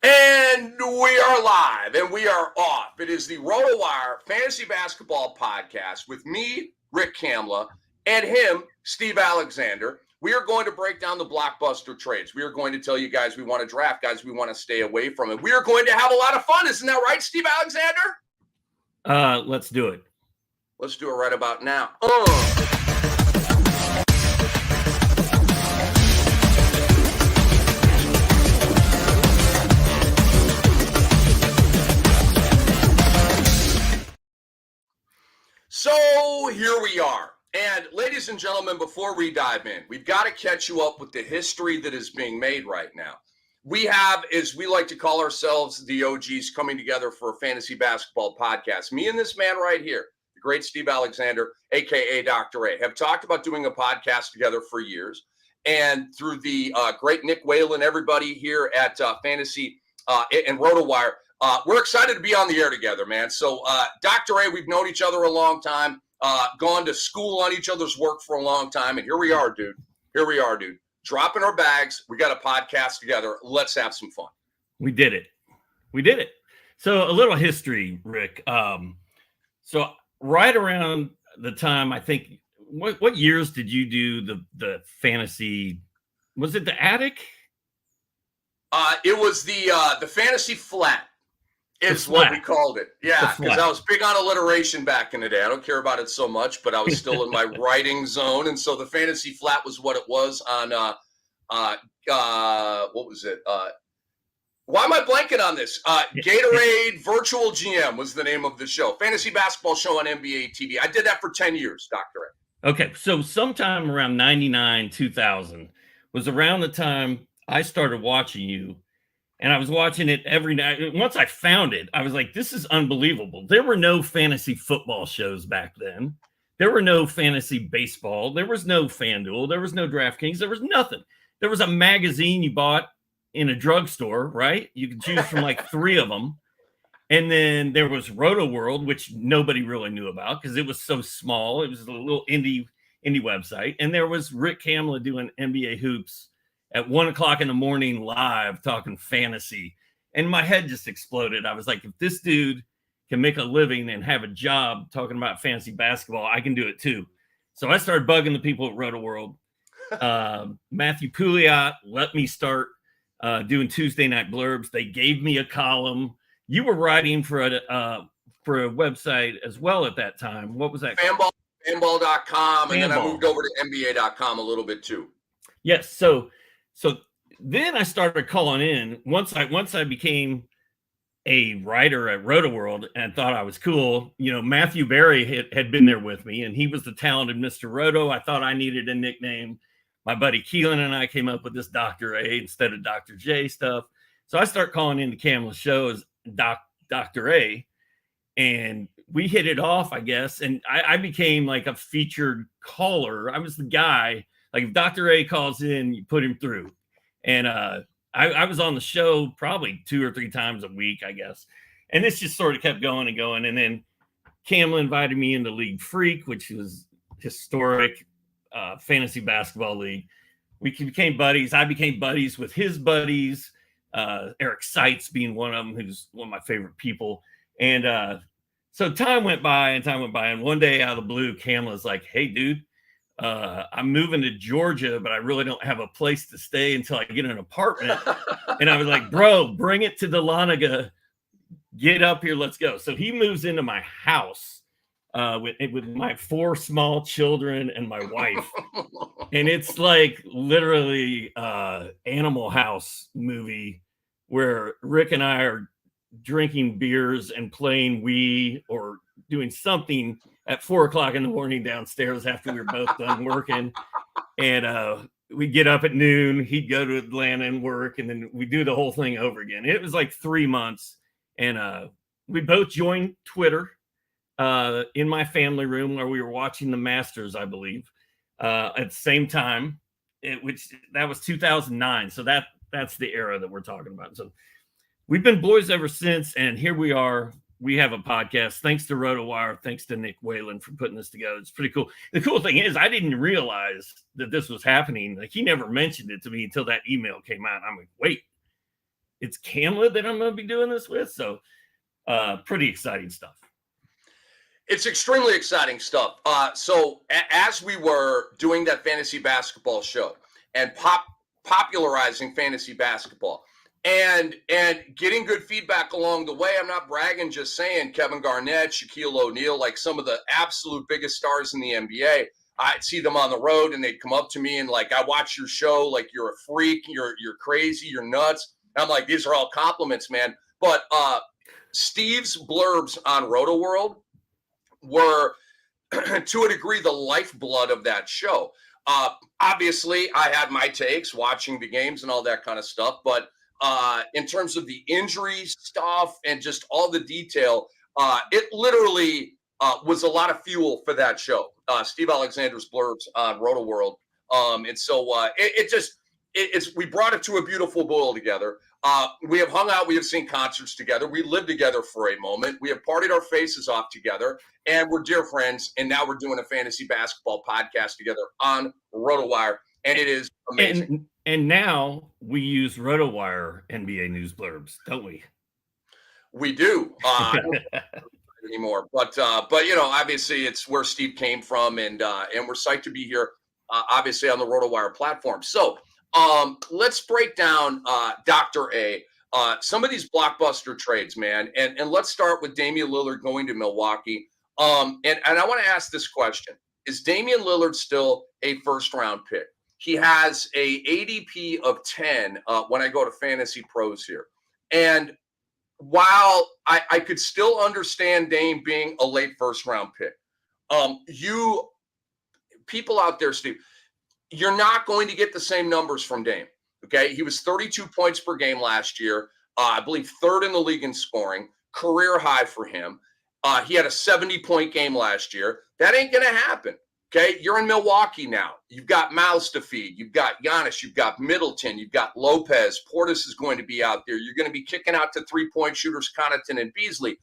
And we are live and we are off. It is the RotoWire Fantasy Basketball Podcast with me, Rick Kamla, and him, Steve Alexander. We are going to break down the blockbuster trades. We are going to tell you guys we want to draft, guys we want to stay away from it. We are going to have a lot of fun. Isn't that right, Steve Alexander? Let's do it. Let's do it right about now. So here we are. And ladies and gentlemen, before we dive in, we've got to catch you up with the history that is being made right now. We have, as we like to call ourselves, the OGs coming together for a fantasy basketball podcast. Me and this man right here, the great Steve Alexander, a.k.a. Dr. A, have talked about doing a podcast together for years. And through the great Nick Whalen, everybody here at Fantasy and RotoWire, we're excited to be on the air together, man. So, Dr. A, we've known each other a long time, gone to school on each other's work for a long time, and here we are, dude. Dropping our bags. We got a podcast together. Let's have some fun. We did it. So, a little history, Rick. So, right around the time, I think, what years did you do the fantasy? Was it the Attic? It was the Fantasy Flat. Is what we called it. Yeah, because I was big on alliteration back in the day. I don't care about it so much, but I was still in my writing zone. And so the Fantasy Flat was what it was on, what was it? Why am I blanking on this? Gatorade Virtual GM was the name of the show. Fantasy basketball show on NBA TV. I did that for 10 years, Dr. A. Okay, so sometime around 99, 2000 was around the time I started watching you. And I was watching it every night. Once I found it, I was like, this is unbelievable. There were no fantasy football shows back then. There were no fantasy baseball. There was no FanDuel. There was no DraftKings. There was nothing. There was a magazine you bought in a drugstore, right? You could choose from like 3 of them. And then there was RotoWorld, which nobody really knew about because it was so small. It was a little indie website. And there was Rick Kamla doing NBA hoops at 1:00 in the morning live talking fantasy. And my head just exploded. I was like, if this dude can make a living and have a job talking about fantasy basketball, I can do it too. So I started bugging the people at RotoWorld. Matthew Pouliot let me start doing Tuesday night blurbs. They gave me a column. You were writing for a website as well at that time. What was that? Fanball.com. And then I moved over to NBA.com a little bit too. Yes. So then I started calling in once I became a writer at RotoWorld and thought I was cool. You know, Matthew Berry had been there with me and he was the talented Mr. Roto. I thought I needed a nickname. My buddy Keelan and I came up with this Dr. A instead of Dr. J stuff. So I start calling into Kamla's show as Dr. A, and we hit it off, I guess. And I became like a featured caller. I was the guy. Like if Dr. A calls in, you put him through. And I was on the show probably 2 or 3 times a week, I guess. And this just sort of kept going and going. And then Kamla invited me into League Freak, which was historic fantasy basketball league. We became buddies. I became buddies with his buddies, Eric Seitz being one of them, who's one of my favorite people. And so time went by. And one day out of the blue, Kamla's like, hey, dude, I'm moving to Georgia, but I really don't have a place to stay until I get an apartment. And I was like, bro, bring it to Dahlonega. Get up here. Let's go. So he moves into my house with my 4 small children and my wife. And it's like literally Animal House movie where Rick and I are drinking beers and playing Wii or doing something at 4:00 in the morning downstairs after we were both done working. And we'd get up at noon. He'd go to Atlanta and work. And then we do the whole thing over again. It was like 3 months. And we both joined Twitter in my family room where we were watching the Masters, I believe, at the same time, which that was 2009. So that's the era that we're talking about. So we've been boys ever since. And here we are. We have a podcast. Thanks to RotoWire. Thanks to Nick Whalen for putting this together. It's pretty cool. The cool thing is I didn't realize that this was happening. Like he never mentioned it to me until that email came out. I'm like, wait, it's Kamla that I'm going to be doing this with. So pretty exciting stuff. It's extremely exciting stuff. So as we were doing that fantasy basketball show and popularizing fantasy basketball and getting good feedback along the way, I'm not bragging, just saying Kevin Garnett, Shaquille O'Neal, like some of the absolute biggest stars in the NBA. I'd see them on the road and they'd come up to me and like, I watch your show, like you're a freak, you're crazy, you're nuts. And I'm like, these are all compliments, man. But Steve's blurbs on RotoWorld were, to a degree, the lifeblood of that show. Obviously, I had my takes watching the games and all that kind of stuff. But in terms of the injury stuff and just all the detail, it literally was a lot of fuel for that show. Steve Alexander's blurbs on RotoWorld. And so we brought it to a beautiful boil together. We have hung out. We have seen concerts together. We lived together for a moment. We have partied our faces off together, and we're dear friends. And now we're doing a fantasy basketball podcast together on RotoWire, and it is amazing. And now we use RotoWire NBA news blurbs, don't we? We do. I don't anymore, but obviously it's where Steve came from, and we're psyched to be here, obviously on the RotoWire platform. So. Let's break down Dr. A, some of these blockbuster trades, man. And let's start with Damian Lillard going to Milwaukee. And I want to ask this question. Is Damian Lillard still a first-round pick? He has a ADP of 10 when I go to Fantasy Pros here. And while I could still understand Dame being a late first-round pick, people out there, Steve, you're not going to get the same numbers from Dame, okay? He was 32 points per game last year. I believe third in the league in scoring, career high for him. He had a 70-point game last year. That ain't going to happen, okay? You're in Milwaukee now. You've got mouths to feed. You've got Giannis. You've got Middleton. You've got Lopez. Portis is going to be out there. You're going to be kicking out to three-point shooters, Connaughton and Beasley.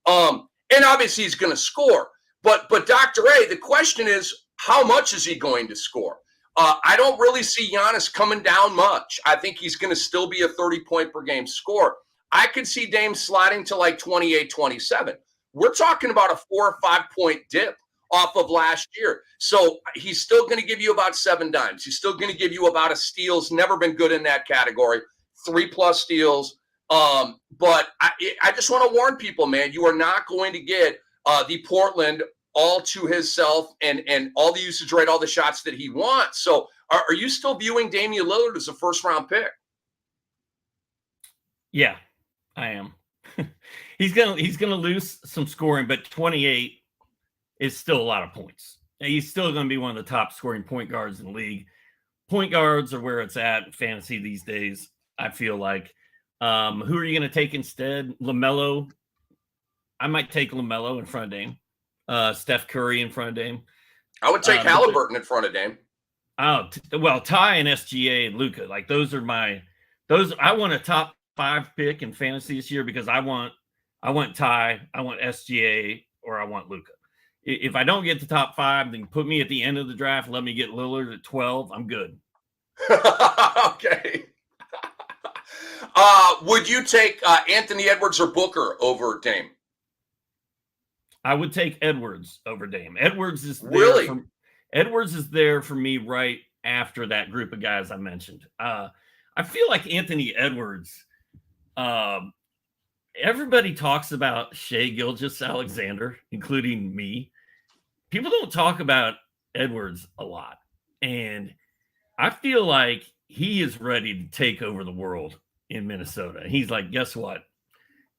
And obviously he's going to score. But Dr. A, the question is, how much is he going to score? I don't really see Giannis coming down much. I think he's going to still be a 30-point per game scorer. I could see Dame sliding to like 28, 27. We're talking about a 4 or 5 point dip off of last year. So he's still going to give you about 7 dimes. He's still going to give you about a steals. Never been good in that category. 3+ steals. But I just want to warn people, man, you are not going to get the Portland all to himself and all the usage rate, all the shots that he wants. So are you still viewing Damian Lillard as a first-round pick? Yeah, I am. He's gonna lose some scoring, but 28 is still a lot of points. He's still going to be one of the top scoring point guards in the league. Point guards are where it's at in fantasy these days, I feel like. Who are you going to take instead? LaMelo. I might take LaMelo in front of Dame. Steph Curry in front of Dame. I would take Halliburton in front of Dame. Well, Ty and SGA and Luka, like those. I want a top 5 pick in fantasy this year because I want Ty, I want SGA, or I want Luka. If I don't get the top 5, then put me at the end of the draft. Let me get Lillard at 12. I'm good. Okay. Would you take Anthony Edwards or Booker over Dame? I would take Edwards over Dame. Edwards is there really? Edwards is there for me right after that group of guys I mentioned. I feel like Anthony Edwards. Everybody talks about Shai Gilgeous-Alexander, including me. People don't talk about Edwards a lot, and I feel like he is ready to take over the world in Minnesota. He's like, guess what?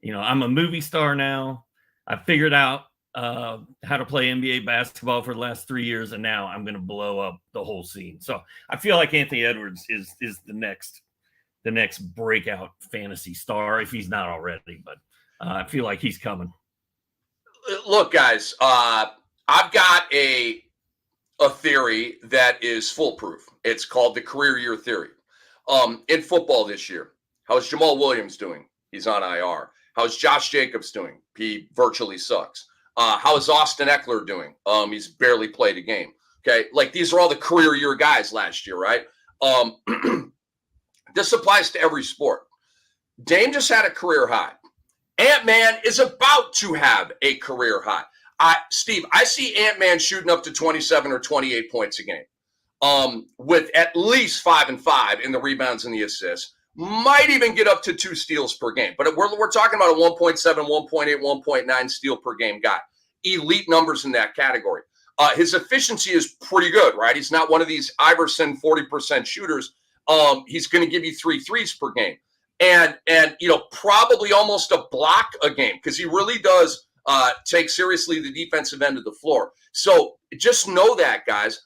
I'm a movie star now. I figured out how to play NBA basketball for the last 3 years, and now I'm going to blow up the whole scene. So I feel like Anthony Edwards is the next breakout fantasy star, if he's not already. But I feel like he's coming. Look, guys, I've got a theory that is foolproof. It's called the career year theory. In football this year, how's Jamal Williams doing? He's on IR. How's Josh Jacobs doing? He virtually sucks. How is Austin Eckler doing? He's barely played a game. Okay. Like these are all the career year guys last year, right? This applies to every sport. Dame just had a career high. Ant-Man is about to have a career high. Steve, I see Ant-Man shooting up to 27 or 28 points a game, with at least 5 and 5 in the rebounds and the assists. Might even get up to 2 steals per game. But we're talking about a 1.7, 1.8, 1.9 steal per game guy. Elite numbers in that category. His efficiency is pretty good, right? He's not one of these Iverson 40% shooters. He's going to give you 3 threes per game. And probably almost a block a game, because he really does take seriously the defensive end of the floor. So just know that, guys.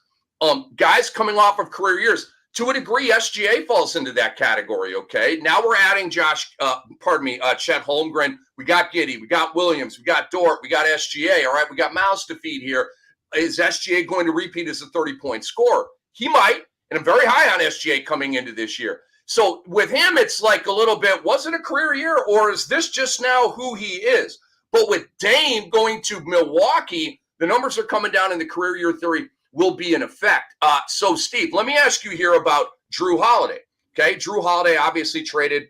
Guys coming off of career years, to a degree, SGA falls into that category, okay? Now we're adding Chet Holmgren. We got Giddey. We got Williams. We got Dort. We got SGA, all right? We got mouths to feed here. Is SGA going to repeat as a 30-point scorer? He might, and I'm very high on SGA coming into this year. So with him, it's like a little bit, was it a career year, or is this just now who he is? But with Dame going to Milwaukee, the numbers are coming down, and the career year theory will be in effect. So, Steve, let me ask you here about Jrue Holiday. Okay, Jrue Holiday obviously traded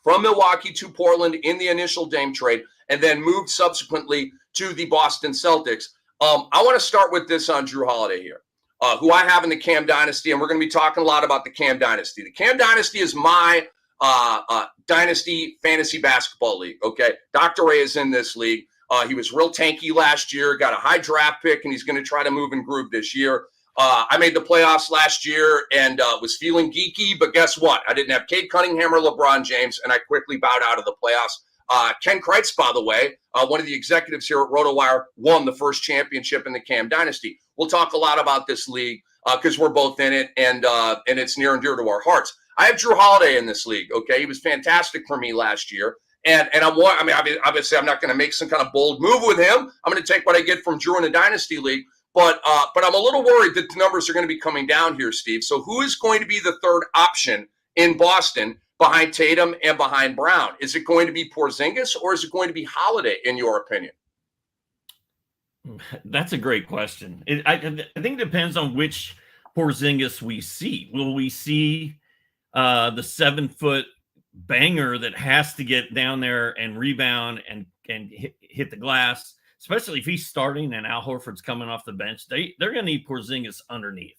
from Milwaukee to Portland in the initial Dame trade, and then moved subsequently to the Boston Celtics. I want to start with this on Jrue Holiday here, who I have in the Cam Dynasty, and we're going to be talking a lot about the Cam Dynasty. The Cam Dynasty is my Dynasty Fantasy Basketball League, okay? Dr. Ray is in this league. He was real tanky last year, got a high draft pick, and he's going to try to move and groove this year. I made the playoffs last year and was feeling geeky, but guess what? I didn't have Cade Cunningham or LeBron James, and I quickly bowed out of the playoffs. Ken Kreitz, by the way, one of the executives here at RotoWire, won the first championship in the Cam Dynasty. We'll talk a lot about this league because we're both in it, and it's near and dear to our hearts. I have Jrue Holiday in this league, okay? He was fantastic for me last year. And obviously, I'm not going to make some kind of bold move with him. I'm going to take what I get from Jrue in the Dynasty League. But I'm a little worried that the numbers are going to be coming down here, Steve. So who is going to be the third option in Boston behind Tatum and behind Brown? Is it going to be Porzingis, or is it going to be Holiday, in your opinion? That's a great question. I think it depends on which Porzingis we see. Will we see the 7-foot banger that has to get down there and rebound and hit the glass, especially if he's starting and Al Horford's coming off the bench? They're going to need Porzingis underneath.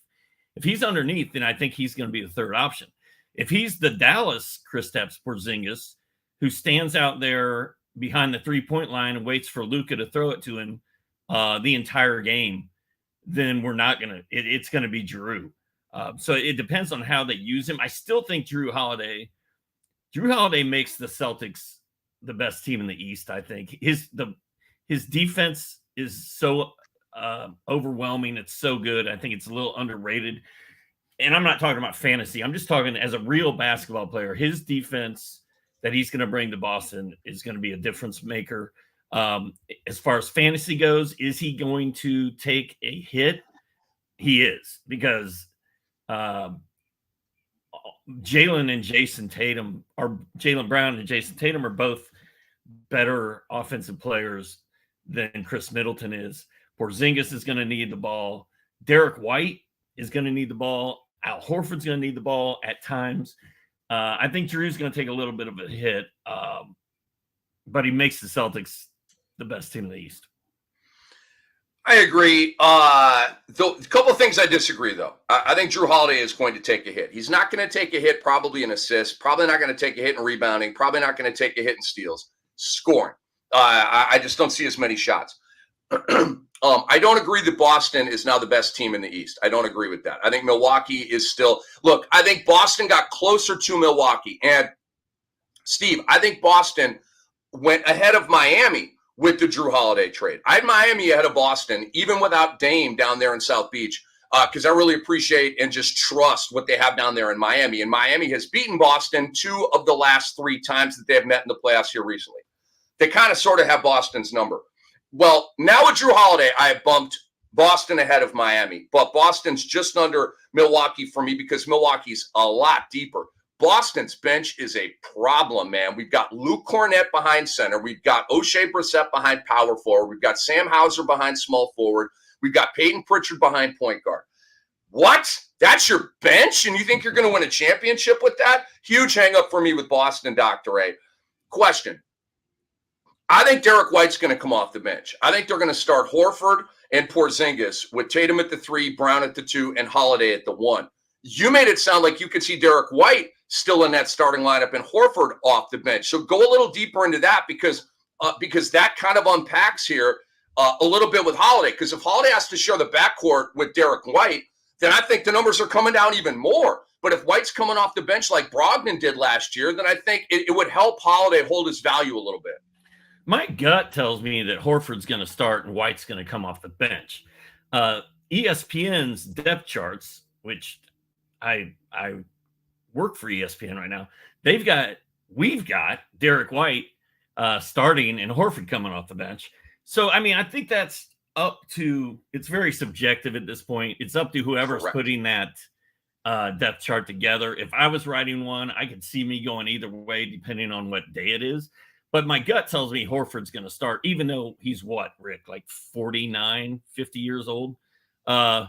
If he's underneath, then I think he's going to be the third option. If he's the Dallas Kristaps Porzingis, who stands out there behind the 3-point line and waits for Luka to throw it to him the entire game, then we're not going to – it's going to be Jrue. So it depends on how they use him. I still think Jrue Holiday makes the Celtics the best team in the East. I think his defense is so overwhelming. It's so good. I think it's a little underrated. And I'm not talking about fantasy. I'm just talking as a real basketball player. His defense that he's going to bring to Boston is going to be a difference maker. As far as fantasy goes, is he going to take a hit? He is, because Jaylen Brown and Jason Tatum are both better offensive players than Chris Middleton is. Porzingis is going to need the ball. Derek White is going to need the ball. Al Horford's going to need the ball at times. I think Jrue's going to take a little bit of a hit, but he makes the Celtics the best team in the East. I agree. A couple of things I disagree, though. I think Jrue Holiday is going to take a hit. He's not going to take a hit probably in assists, probably not going to take a hit in rebounding, probably not going to take a hit in steals. Scoring. I just don't see as many shots. I don't agree that Boston is now the best team in the East. I don't agree with that. I think Milwaukee is still – look, I think Boston got closer to Milwaukee. And, Steve, I think Boston went ahead of Miami with the Jrue Holiday trade. I had Miami ahead of Boston, even without Dame down there in South Beach, because I really appreciate and just trust what they have down there in Miami. And Miami has beaten Boston 2 of the last 3 times that they have met in the playoffs here recently. They kind of sort of have Boston's number. Well, now with Jrue Holiday, I have bumped Boston ahead of Miami, but Boston's just under Milwaukee for me because Milwaukee's a lot deeper. Boston's bench is a problem, man. We've got Luke Cornett behind center. We've got O'Shea Brissett behind power forward. We've got Sam Hauser behind small forward. We've got Peyton Pritchard behind point guard. What? That's your bench? And you think you're going to win a championship with that? Huge hang up for me with Boston, Dr. A. Question. I think Derek White's going to come off the bench. I think they're going to start Horford and Porzingis with Tatum at the 3, Brown at the 2, and Holiday at the 1. You made it sound like you could see Derek White still in that starting lineup and Horford off the bench. So go a little deeper into that because that kind of unpacks here a little bit with Holiday. Because if Holiday has to share the backcourt with Derek White, then I think the numbers are coming down even more. But if White's coming off the bench like Brogdon did last year, then I think it would help Holiday hold his value a little bit. My gut tells me that Horford's going to start and White's going to come off the bench. ESPN's depth charts, which I work for ESPN right now, we've got Derek White starting and Horford coming off the bench. So, I mean, I think that's it's very subjective at this point. It's up to whoever's putting that depth chart together. If I was writing one, I could see me going either way, depending on what day it is. But my gut tells me Horford's going to start, even though he's what, Rick, like 49, 50 years old. I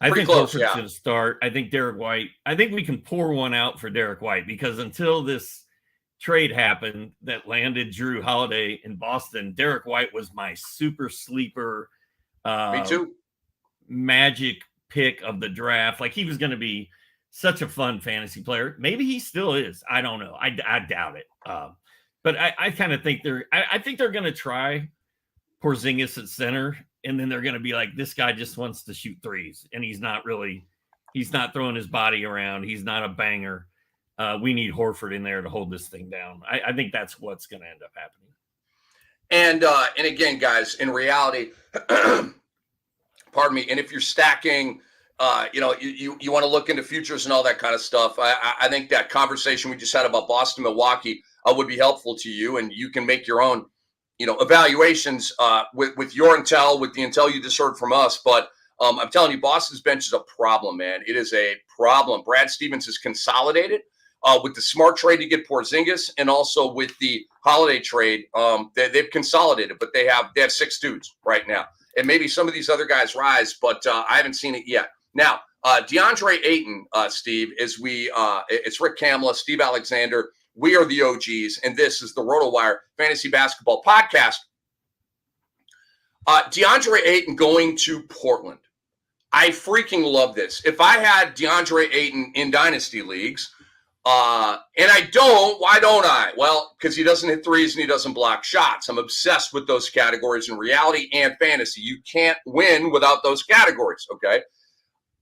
think Horford's going to start. I think Derek White, I think we can pour one out for Derek White because until this trade happened that landed Jrue Holiday in Boston, Derek White was my super sleeper. Me too. Magic pick of the draft. Like he was going to be such a fun fantasy player. Maybe he still is. I don't know. I doubt it. But I kind of think I think they're going to try Porzingis at center, and then they're going to be like, this guy just wants to shoot threes, and he's not throwing his body around. He's not a banger. We need Horford in there to hold this thing down. I think that's what's going to end up happening. And again, guys, in reality, pardon me, and if you're stacking, you want to look into futures and all that kind of stuff, I think that conversation we just had about Boston, Milwaukee, would be helpful to you, and you can make your own, evaluations with your intel, with the intel you just heard from us. But I'm telling you, Boston's bench is a problem, man. It is a problem. Brad Stevens has consolidated with the smart trade to get Porzingis, and also with the Holiday trade. They've consolidated, but they have 6 dudes right now, and maybe some of these other guys rise, but I haven't seen it yet. Now, Deandre Ayton, Steve, it's Rick Kamla, Steve Alexander. We are the OGs, and this is the RotoWire Fantasy Basketball Podcast. DeAndre Ayton going to Portland. I freaking love this. If I had DeAndre Ayton in dynasty leagues, and I don't, why don't I? Well, because he doesn't hit threes and he doesn't block shots. I'm obsessed with those categories in reality and fantasy. You can't win without those categories, okay?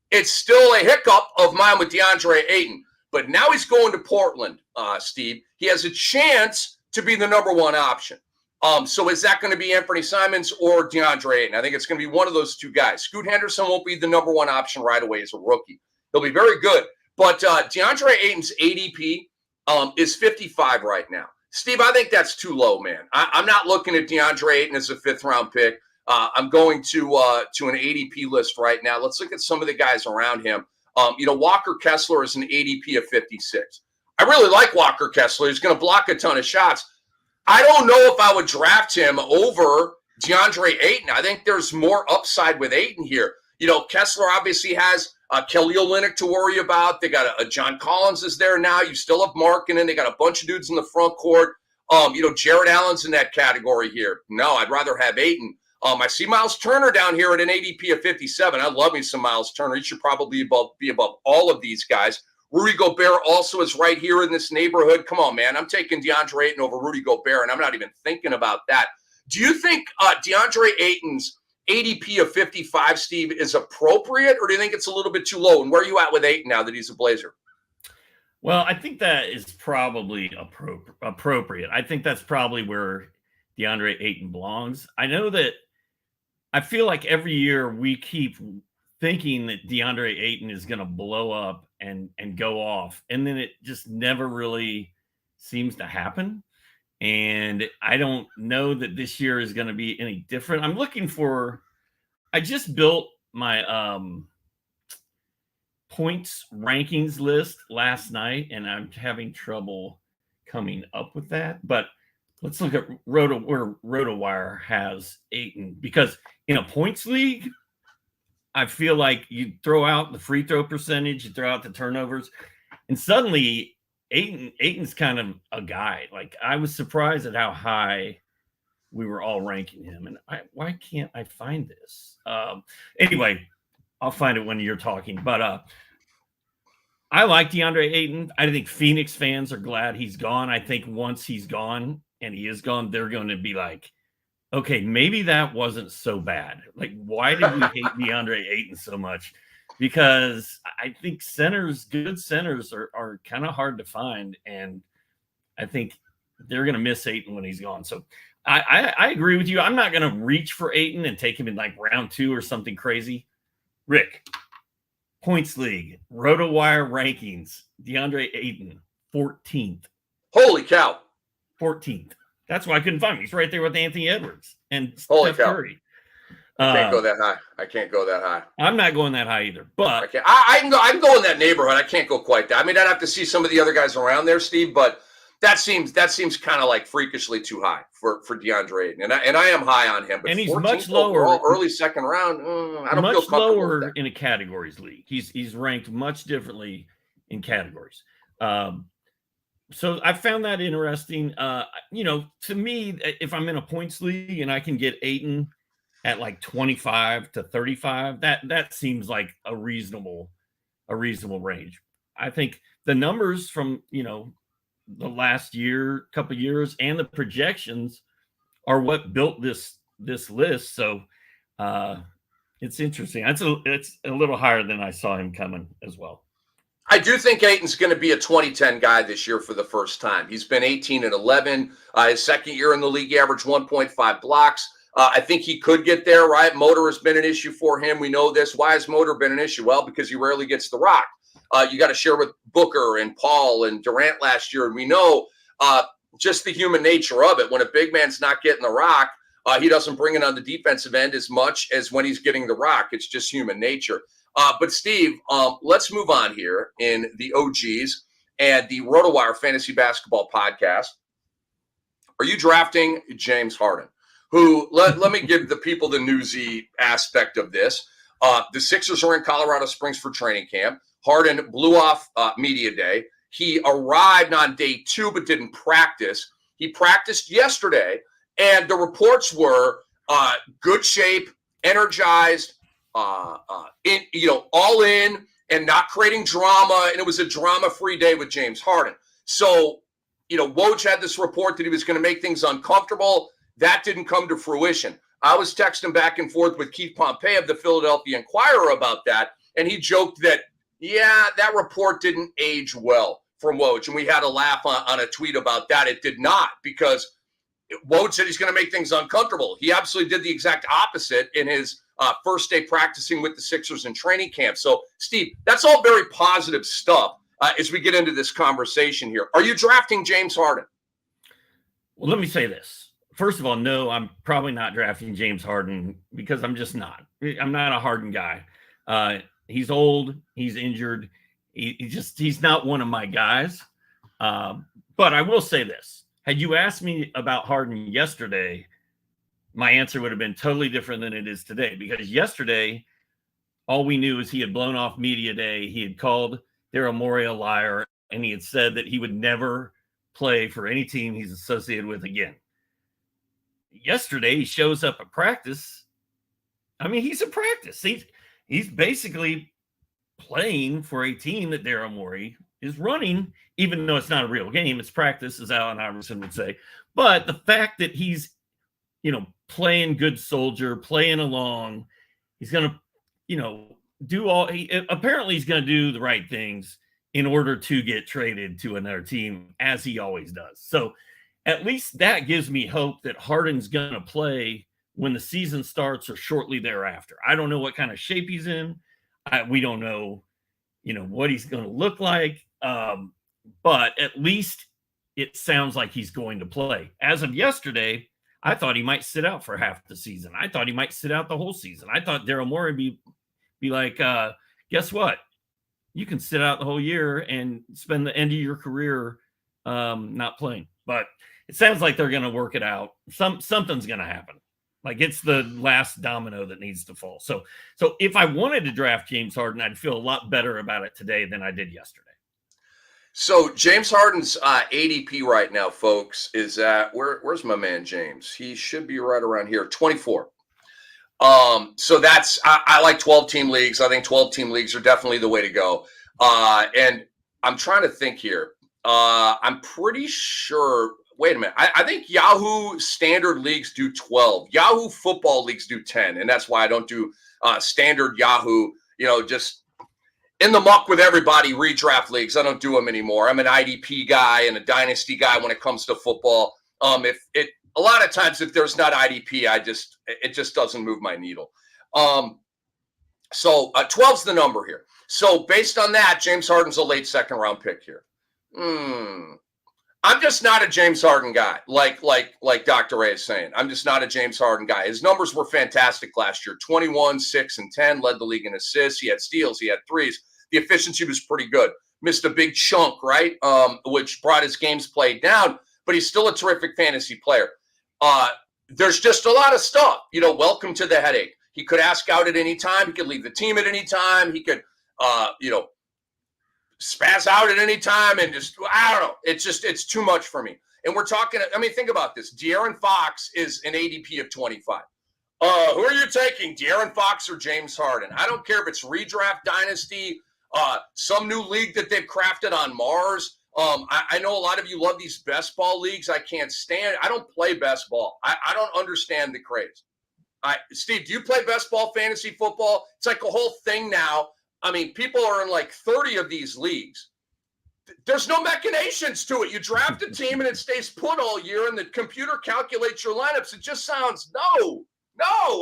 It's still a hiccup of mine with DeAndre Ayton. But now he's going to Portland, Steve. He has a chance to be the number 1 option. So is that going to be Anthony Simons or DeAndre Ayton? I think it's going to be one of those two guys. Scoot Henderson won't be the number 1 option right away as a rookie. He'll be very good. But DeAndre Ayton's ADP is 55 right now. Steve, I think that's too low, man. I'm not looking at DeAndre Ayton as a 5th-round pick. I'm going to an ADP list right now. Let's look at some of the guys around him. Walker Kessler is an ADP of 56. I really like Walker Kessler. He's going to block a ton of shots. I don't know if I would draft him over DeAndre Ayton. I think there's more upside with Ayton here. Kessler obviously has Kelly Olynyk to worry about. They got a John Collins is there now. You still have Markkanen. They got a bunch of dudes in the front court. Jared Allen's in that category here. No, I'd rather have Ayton. I see Miles Turner down here at an ADP of 57. I love me some Miles Turner. He should probably be above all of these guys. Rudy Gobert also is right here in this neighborhood. Come on, man. I'm taking DeAndre Ayton over Rudy Gobert, and I'm not even thinking about that. Do you think DeAndre Ayton's ADP of 55, Steve, is appropriate, or do you think it's a little bit too low? And where are you at with Ayton now that he's a Blazer? Well, I think that is probably appropriate. I think that's probably where DeAndre Ayton belongs. I feel like every year we keep thinking that DeAndre Ayton is going to blow up and go off, and then it just never really seems to happen. And I don't know that this year is going to be any different. I just built my points rankings list last night, and I'm having trouble coming up with that. But let's look at where RotoWire has Ayton, because in a points league, I feel like you throw out the free throw percentage, you throw out the turnovers, and suddenly Ayton's kind of a guy. Like, I was surprised at how high we were all ranking him. And why can't I find this? Anyway, I'll find it when you're talking. But I like DeAndre Ayton. I think Phoenix fans are glad he's gone. I think once he's gone, and he is gone, they're going to be like, okay, maybe that wasn't so bad. Like, why did we hate DeAndre Ayton so much? Because I think good centers are kind of hard to find. And I think they're going to miss Ayton when he's gone. So I agree with you. I'm not going to reach for Ayton and take him in like round 2 or something crazy. Rick, points league, RotoWire rankings, DeAndre Ayton, 14th. Holy cow. 14th. That's why I couldn't find him. He's right there with Anthony Edwards and Holy Steph cow. Curry. I can't go that high. I can't go that high. I'm not going that high either. But I can't. I can go in that neighborhood. I can't go quite that. I mean, I'd have to see some of the other guys around there, Steve, but that seems kind of like freakishly too high for DeAndre Ayton. And I am high on him. But and he's much lower. Overall, early second round, I don't feel comfortable lower with that. in a categories league. He's ranked much differently in categories. So I found that interesting. To me, if I'm in a points league and I can get Ayton at like 25 to 35, that seems like a reasonable range. I think the numbers from, the last couple of years and the projections are what built this list. So it's interesting. It's a little higher than I saw him coming as well. I do think Ayton's going to be a 2010 guy this year for the first time. He's been 18 and 11. His second year in the league, he averaged 1.5 blocks. I think he could get there, right? Motor has been an issue for him. We know this. Why has motor been an issue? Well, because he rarely gets the rock. You got to share with Booker and Paul and Durant last year. And we know just the human nature of it. When a big man's not getting the rock, he doesn't bring it on the defensive end as much as when he's getting the rock. It's just human nature. But Steve, let's move on here in the OGs and the RotoWire Fantasy Basketball Podcast. Are you drafting James Harden? Who, let me give the people the newsy aspect of this. The Sixers are in Colorado Springs for training camp. Harden blew off media day. He arrived on day 2 but didn't practice. He practiced yesterday, and the reports were good shape, energized, all in, and not creating drama. And it was a drama-free day with James Harden. So, Woj had this report that he was going to make things uncomfortable. That didn't come to fruition. I was texting back and forth with Keith Pompey of the Philadelphia Inquirer about that, and he joked that, that report didn't age well from Woj. And we had a laugh on a tweet about that. It did not, because Woj said he's going to make things uncomfortable. He absolutely did the exact opposite in his first day practicing with the Sixers in training camp. So, Steve, that's all very positive stuff as we get into this conversation here. Are you drafting James Harden? Well, let me say this. First of all, no, I'm probably not drafting James Harden because I'm just not. I'm not a Harden guy. He's old. He's injured. He's not one of my guys. But I will say this. Had you asked me about Harden yesterday, my answer would have been totally different than it is today, because yesterday, all we knew is he had blown off media day. He had called Daryl Morey a liar, and he had said that he would never play for any team he's associated with again. Yesterday, he shows up at practice. I mean, he's in practice. He's basically playing for a team that Daryl Morey is running, even though it's not a real game. It's practice, as Allen Iverson would say. But the fact that he's, playing good soldier, playing along, he's going to, apparently he's going to do the right things in order to get traded to another team, as he always does. So at least that gives me hope that Harden's going to play when the season starts or shortly thereafter. I don't know what kind of shape he's in. We don't know, what he's going to look like. But at least it sounds like he's going to play. As of yesterday, I thought he might sit out for half the season. I thought he might sit out the whole season. I thought Daryl Morey be like, guess what? You can sit out the whole year and spend the end of your career not playing. But it sounds like they're going to work it out. Something's going to happen. Like it's the last domino that needs to fall. So if I wanted to draft James Harden, I'd feel a lot better about it today than I did yesterday. So James Harden's ADP right now, folks, is at where's my man James? He should be right around here, 24. So that's I like 12-team leagues. I think 12-team leagues are definitely the way to go. And I'm trying to think here. I'm pretty sure. Wait a minute. I think Yahoo standard leagues do 12. Yahoo football leagues do 10, and that's why I don't do standard Yahoo. Just in the muck with everybody, redraft leagues. I don't do them anymore. I'm an IDP guy and a dynasty guy when it comes to football. A lot of times, if there's not IDP, it just doesn't move my needle. So 12's the number here. So based on that, James Harden's a late second round pick here. I'm just not a James Harden guy, like Dr. Ray is saying. I'm just not a James Harden guy. His numbers were fantastic last year. 21, 6, and 10, led the league in assists. He had steals. He had threes. The efficiency was pretty good. Missed a big chunk, right, which brought his games played down, but he's still a terrific fantasy player. There's just a lot of stuff. Welcome to the headache. He could ask out at any time. He could leave the team at any time. He could, spaz out at any time and just, I don't know. It's too much for me. And we're talking, think about this. De'Aaron Fox is an ADP of 25. Who are you taking, De'Aaron Fox or James Harden? I don't care if it's redraft dynasty, some new league that they've crafted on Mars. I know a lot of you love these best ball leagues. I can't stand it. I don't play best ball. I don't understand the craze. Steve, do you play best ball fantasy football? It's like a whole thing now. People are in like 30 of these leagues. There's no machinations to it. You draft a team and it stays put all year and the computer calculates your lineups. It just sounds, no,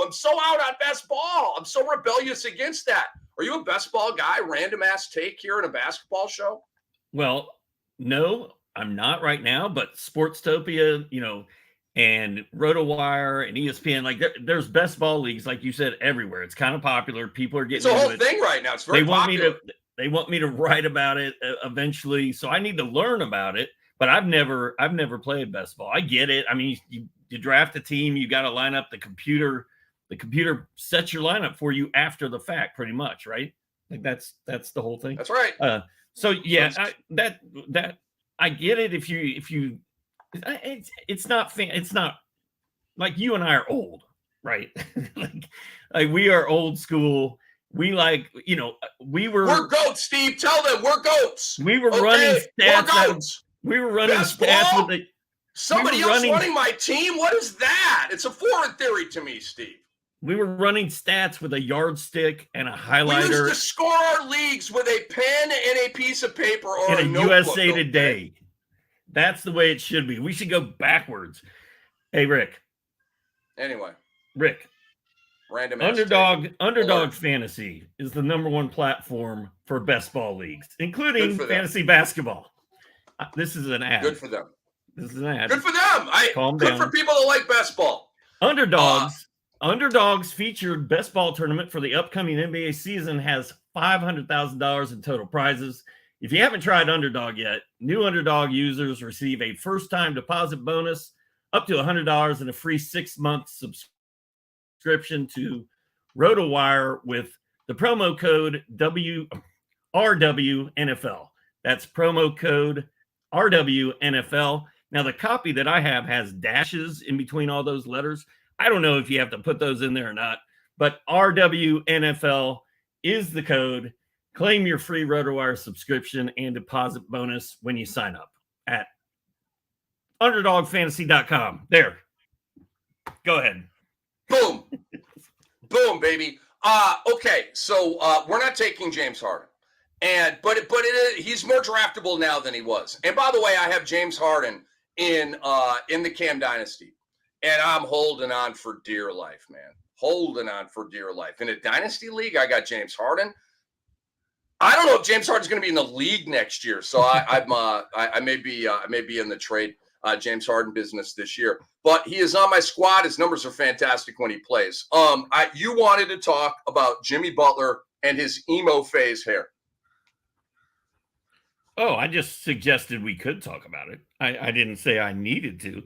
I'm so out on best ball. I'm so rebellious against that. Are you a best ball guy? Random ass take here in a basketball show? Well, no, I'm not right now, but Sportstopia, and RotoWire and ESPN, like there's best ball leagues, like you said, everywhere. It's kind of popular. People are getting it's a whole thing right now. It's very popular. They want me to write about it eventually, so I need to learn about it. But I've never played best ball. I get it. You draft a team, you got to line up the computer. The computer sets your lineup for you after the fact, pretty much, right? Like that's the whole thing. That's right. So yeah, I get it. If you, it's not like you and I are old, right? like we are old school. We we're goats, Steve. Tell them we're goats. We were running stats. We were running stats with somebody else running my team. What is that? It's a foreign theory to me, Steve. We were running stats with a yardstick and a highlighter. We used to score our leagues with a pen and a piece of paper or and a notebook. USA Today. That's the way it should be. We should go backwards. Hey, Rick. Anyway. Rick. Random Underdog Fantasy is the #1 platform for best ball leagues, including fantasy basketball. This is an ad. Good for them. This is an ad. Good for them. Good for people that like best ball. Underdogs featured best ball tournament for the upcoming NBA season has $500,000 in total prizes. If you haven't tried Underdog yet, new Underdog users receive a first-time deposit bonus up to $100 and a free 6-month subscription to RotoWire with the promo code RWNFL. That's promo code RWNFL. Now, the copy that I have has dashes in between all those letters. I don't know if you have to put those in there or not, but RWNFL is the code. Claim your free RotoWire subscription and deposit bonus when you sign up at UnderdogFantasy.com. There. Go ahead. Boom. Boom, baby. Okay, so we're not taking James Harden. But he's more draftable now than he was. And by the way, I have James Harden in the Cam Dynasty. And I'm holding on for dear life, man. Holding on for dear life. In a Dynasty League, I got James Harden. I don't know if James Harden's going to be in the league next year, so I may be in the trade James Harden business this year. But he is on my squad. His numbers are fantastic when he plays. You wanted to talk about Jimmy Butler and his emo phase hair. Oh, I just suggested we could talk about it. I didn't say I needed to.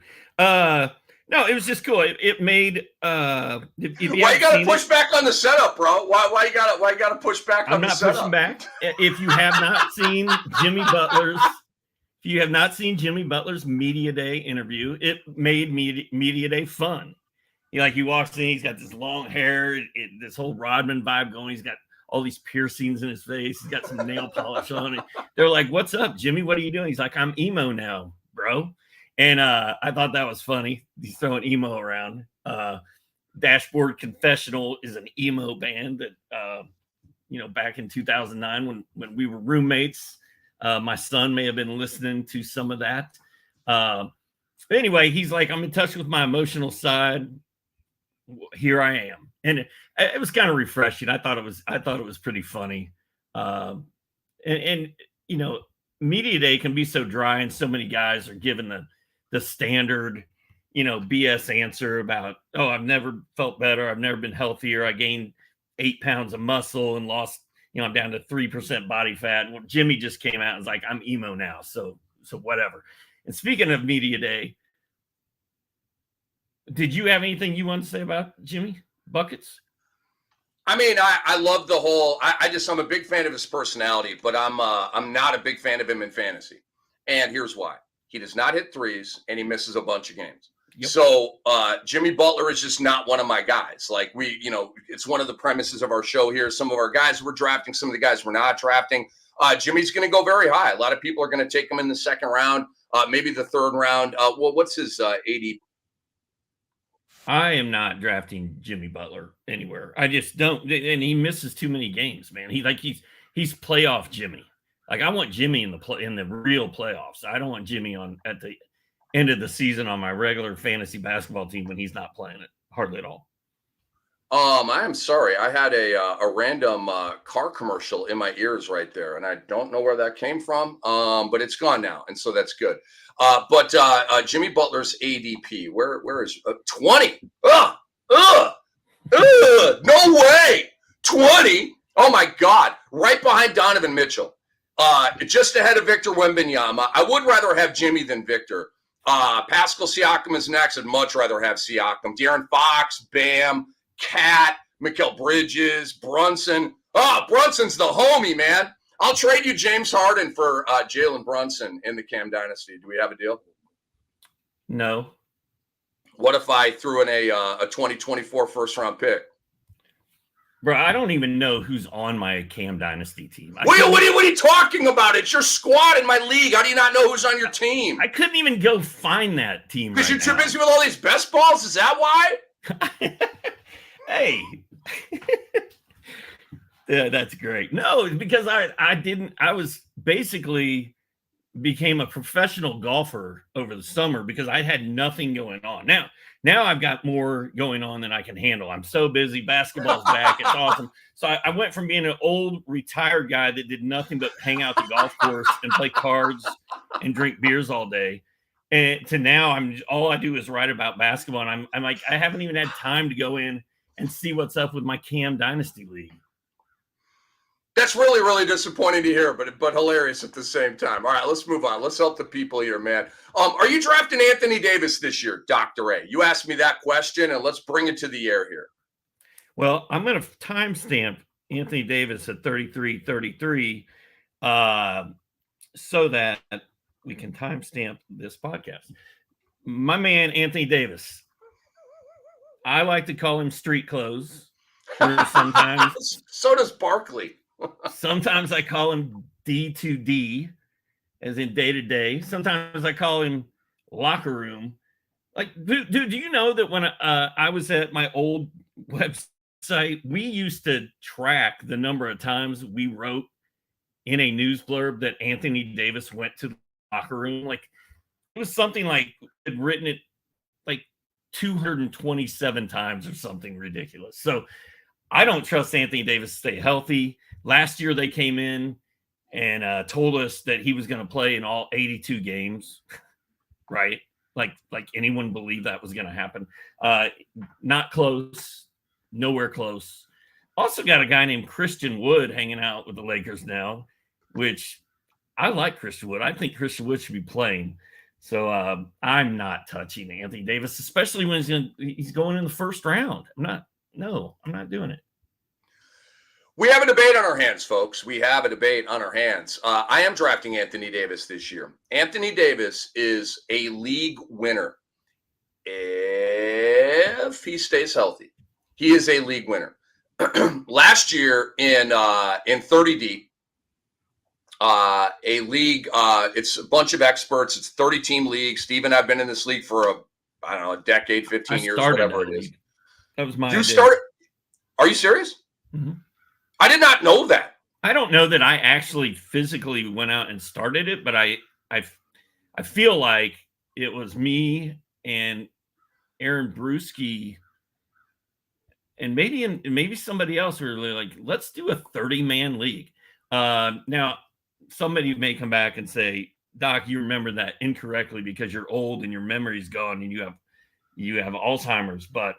No, it was just cool. It made if you Why you gotta push back on the setup, bro? Why you gotta push back on the setup? I'm not pushing back. If you have not seen Jimmy Butler's Media Day interview, it made Media Day fun. He walks in, he's got this long hair, this whole Rodman vibe going. He's got all these piercings in his face. He's got some nail polish on it. They're like, "What's up, Jimmy? What are you doing?" He's like, "I'm emo now, bro." And I thought that was funny. He's throwing emo around. Dashboard Confessional is an emo band that, back in 2009 when we were roommates, my son may have been listening to some of that. But anyway, he's like, "I'm in touch with my emotional side. Here I am." And it was kind of refreshing. I thought it was pretty funny. And Media Day can be so dry, and so many guys are given the standard, BS answer about, "Oh, I've never felt better. I've never been healthier. I gained 8 pounds of muscle and lost, I'm down to 3% body fat." And Jimmy just came out and was like, "I'm emo now. So whatever." And speaking of Media Day, did you have anything you want to say about Jimmy Buckets? I mean, I love the whole. I'm a big fan of his personality, but I'm not a big fan of him in fantasy, and here's why: he does not hit threes, and he misses a bunch of games. Yep. So Jimmy Butler is just not one of my guys. Like it's one of the premises of our show here. Some of our guys we're drafting, some of the guys we're not drafting. Jimmy's going to go very high. A lot of people are going to take him in the second round, maybe the third round. What's his AD? I am not drafting Jimmy Butler anywhere. I just don't, and he misses too many games, man. He's playoff Jimmy. Like, I want Jimmy in the real playoffs. I don't want Jimmy at the end of the season on my regular fantasy basketball team when he's not playing it hardly at all. I am sorry. I had a random car commercial in my ears right there, and I don't know where that came from. But it's gone now, and so that's good. But Jimmy Butler's ADP, where is 20? No way, 20. Oh my God, right behind Donovan Mitchell, just ahead of Victor Wembanyama. I would rather have Jimmy than Victor. Pascal Siakam is next. I'd much rather have Siakam. De'Aaron Fox, Bam, Cat, Mikal Bridges, Brunson. Brunson's the homie, man. I'll trade you James Harden for Jalen Brunson in the Cam Dynasty. Do we have a deal? No. What if I threw in a 2024 first-round pick? Bro, I don't even know who's on my Cam Dynasty team. What are you talking about? It's your squad in my league. How do you not know who's on your team? I couldn't even go find that team. Because you're too busy with all these best balls? Is that why? Hey. Yeah, that's great. No, because I was basically became a professional golfer over the summer because I had nothing going on. Now I've got more going on than I can handle. I'm so busy. Basketball's back. It's awesome. So I went from being an old retired guy that did nothing but hang out the golf course and play cards and drink beers all day, and to now all I do is write about basketball. And I'm like, I haven't even had time to go in and see what's up with my Cam Dynasty League. That's really, really disappointing to hear, but hilarious at the same time. All right, let's move on. Let's help the people here, man. Are you drafting Anthony Davis this year, Dr. A? You asked me that question, and let's bring it to the air here. Well, I'm going to timestamp Anthony Davis at 33:33 so that we can timestamp this podcast. My man, Anthony Davis. I like to call him street clothes. Or sometimes. So does Barkley. Sometimes I call him D2D, as in day to day. Sometimes I call him locker room. Like, dude, do you know that when I was at my old website, we used to track the number of times we wrote in a news blurb that Anthony Davis went to the locker room? Like, it was something like had written it like 227 times or something ridiculous. So I don't trust Anthony Davis to stay healthy. Last year they came in and told us that he was going to play in all 82 games, right? Like anyone believed that was going to happen. Not close, nowhere close. Also got a guy named Christian Wood hanging out with the Lakers now, which I like Christian Wood. I think Christian Wood should be playing. So I'm not touching Anthony Davis, especially when he's going in the first round. I'm not doing it. We have a debate on our hands, folks. We have a debate on our hands. I am drafting Anthony Davis this year. Anthony Davis is a league winner if he stays healthy. He is a league winner. Last year in 30 deep, a league, it's a bunch of experts. It's 30-team league. Steve and I have been in this league for a decade, 15 years, whatever it is. That was my idea. You started? Are you serious? Mm-hmm. I did not know that. I don't know that I actually physically went out and started it, but I feel like it was me and Aaron Bruschi and maybe somebody else who were really like, let's do a 30-man league. Now, somebody may come back and say, Doc, you remember that incorrectly because you're old and your memory's gone and you have Alzheimer's. But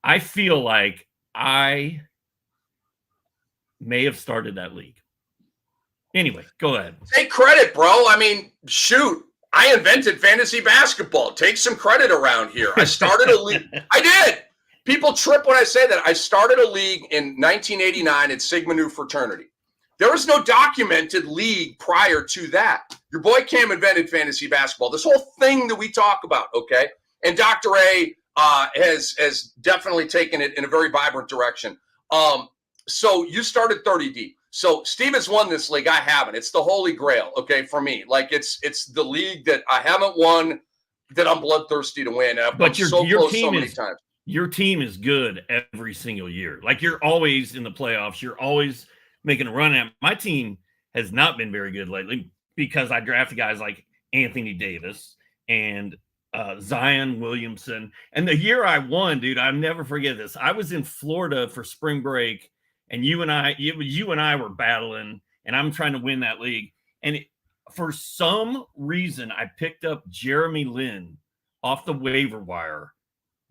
I feel like I may have started that league. Anyway, go ahead. Take credit, bro. I mean, shoot. I invented fantasy basketball. Take some credit around here. I started a league. I did. People trip when I say that. I started a league in 1989 at Sigma Nu Fraternity. There was no documented league prior to that. Your boy Cam invented fantasy basketball. This whole thing that we talk about, okay? And Dr. A has definitely taken it in a very vibrant direction. So you started 30 deep. So Steve has won this league. I haven't. It's the holy grail, okay, for me. Like it's the league that I haven't won that I'm bloodthirsty to win. And I've been so close so many times. Your team is good every single year. Like you're always in the playoffs. You're always making a run at. My team has not been very good lately because I drafted guys like Anthony Davis and Zion Williamson. And the year I won, dude, I'll never forget this. I was in Florida for spring break, and you and I were battling, and I'm trying to win that league. And for some reason, I picked up Jeremy Lin off the waiver wire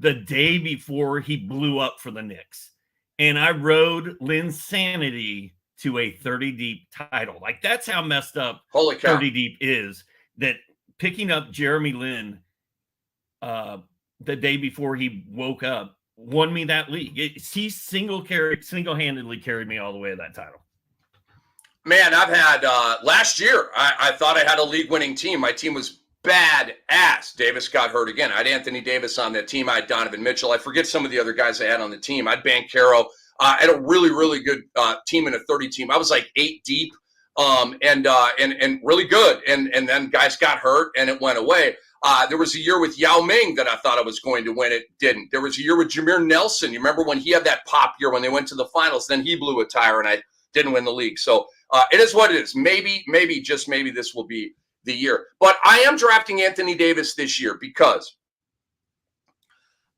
the day before he blew up for the Knicks. And I rode Lin's sanity to a 30 deep title. Like that's how messed up 30 deep is, that picking up Jeremy Lin the day before he woke up won me that league. He single-handedly carried me all the way to that title. Man, I've had last year, I thought I had a league-winning team. My team was bad ass. Davis got hurt again. I had Anthony Davis on that team. I had Donovan Mitchell. I forget some of the other guys I had on the team. I had Banchero. I had a really, really good team in a 30 team. I was like 8 deep and really good. And then guys got hurt and it went away. There was a year with Yao Ming that I thought I was going to win. It didn't. There was a year with Jameer Nelson. You remember when he had that pop year when they went to the finals? Then he blew a tire and I didn't win the league. So it is what it is. Maybe, just maybe this will be the year. But I am drafting Anthony Davis this year because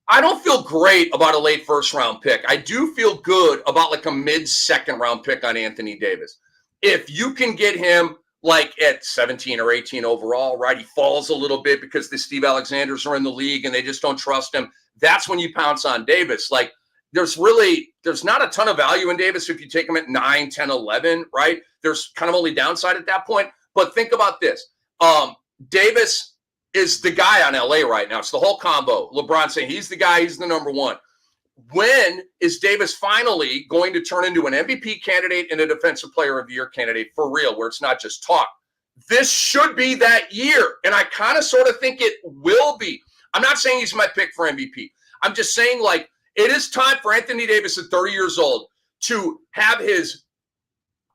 I don't feel great about a late first round pick. I do feel good about like a mid second round pick on Anthony Davis. If you can get him like at 17 or 18 overall, right? He falls a little bit because the Steve Alexanders are in the league and they just don't trust him. That's when you pounce on Davis. Like there's not a ton of value in Davis if you take him at 9, 10, 11, right? There's kind of only downside at that point. But think about this. Davis is the guy on LA right now. It's the whole combo. LeBron saying he's the guy, he's the number one. When is Davis finally going to turn into an MVP candidate and a Defensive Player of the Year candidate for real, where it's not just talk? This should be that year. And I kind of sort of think it will be. I'm not saying he's my pick for MVP. I'm just saying, like, it is time for Anthony Davis at 30 years old to have his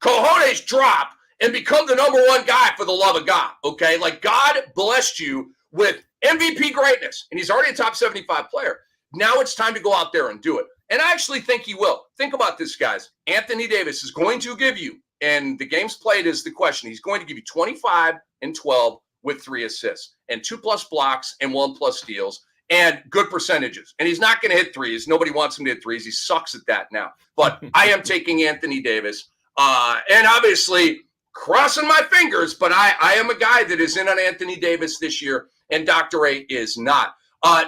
cojones drop and become the number one guy for the love of God, okay? Like, God blessed you with MVP greatness, and he's already a top 75 player. Now it's time to go out there and do it. And I actually think he will. Think about this, guys. Anthony Davis is going to give you, and the games played is the question, he's going to give you 25 and 12 with 3 assists and 2+ blocks and 1+ steals and good percentages. And he's not going to hit threes. Nobody wants him to hit threes. He sucks at that now. But I am taking Anthony Davis. And obviously, crossing my fingers, but I am a guy that is in on Anthony Davis this year, and Dr. A is not.